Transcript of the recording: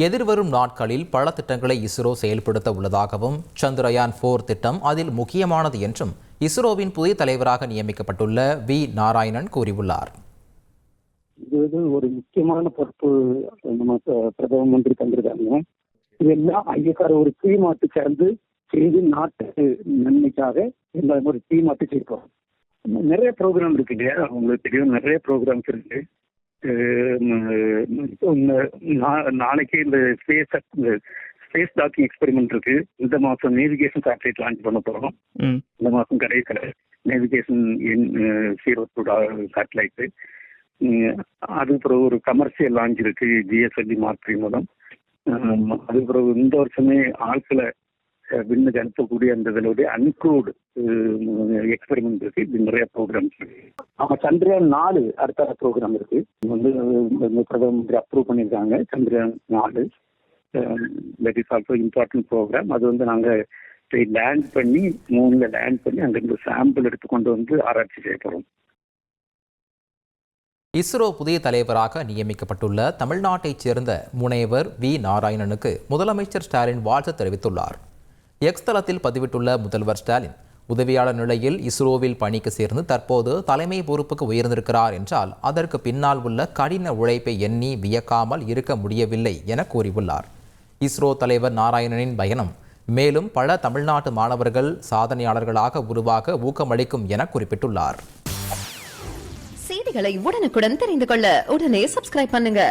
எதிர்வரும் நாட்களில் பல திட்டங்களை இஸ்ரோ செயல்படுத்த உள்ளதாகவும் சந்திரயான் 4 திட்டம் அதில் முக்கியமானது என்றும் இஸ்ரோவின் புதிய தலைவராக நியமிக்கப்பட்டுள்ள வி நாராயணன் கூறியுள்ளார். இது ஒரு முக்கியமான பொறுப்பு நம்ம பிரதம மந்திரி தந்திருக்காங்க. இதெல்லாம் ஐயக்கார ஒரு தீமாட்டு சேர்ந்து செய்து நாட்டு நன்மைக்காக எல்லாம் ஒரு தீமாட்டு செய்வோம். நிறைய ப்ரோக்ராம் இருக்கு இல்லையா, உங்களுக்கு தெரியும், நிறைய ப்ரோக்ராம்ஸ் இருக்கு. நாளைக்கு இந்த ஸ்பேஸ் டாக்கிங் எக்ஸ்பெரிமெண்ட் இருக்கு. இந்த மாசம் நேவிகேஷன் சேட்டலைட் லான்ச் பண்ண போறோம். இந்த மாசம் கடைசியில் நேவிகேஷன் 02 சேட்டலைட். அதுக்கப்புறம் ஒரு கமர்ஷியல் லான்ச் இருக்கு GSLV Mark 3 மூலம். அதுக்கப்புறம் இந்த வருஷமே ஆட்களை விண்ணுக்கு அனுப்பக்கூடிய அந்த இதனுடைய அன்க்ரூட் எக்ஸ்பெரிமெண்ட் இருக்கு. இது நிறைய ப்ரோக்ராம்ஸ் இருக்கு. சந்திரயான் 4 அடுத்த ப்ரோக்ராம் இருக்கு. வந்து பிரதம மந்திரி அப்ரூவ் பண்ணியிருக்காங்க. Chandrayaan 4 that is also important programme. அது வந்து நாங்கள் லேண்ட் பண்ணி மூணில் லேண்ட் பண்ணி அங்கிருந்து சாம்பிள் எடுத்து கொண்டு வந்து ஆராய்ச்சி செய்ய போகிறோம். இஸ்ரோ புதிய தலைவராக நியமிக்கப்பட்டுள்ள தமிழ்நாட்டைச் சேர்ந்த முனைவர் வி நாராயணனுக்கு முதலமைச்சர் ஸ்டாலின் வாழ்த்து தெரிவித்துள்ளார். எக்ஸ் தளத்தில் பதிவிட்டுள்ள முதல்வர் ஸ்டாலின், உதவியாளர் நிலையில் இஸ்ரோவில் பணிக்கு சேர்ந்து தற்போது தலைமை பொறுப்புக்கு உயர்ந்திருக்கிறார் என்றால் அதற்கு பின்னால் உள்ள கடின உழைப்பை எண்ணி வியக்காமல் இருக்க முடியவில்லை என கூறியுள்ளார். இஸ்ரோ தலைவர் நாராயணனின் பயணம் மேலும் பல தமிழ்நாட்டு மாணவர்கள் சாதனையாளர்களாக உருவாக ஊக்கமளிக்கும் என குறிப்பிட்டுள்ளார். செய்திகளை உடனுக்குடன் தெரிந்து கொள்ள உடனே சப்ஸ்கிரைப் பண்ணுங்க.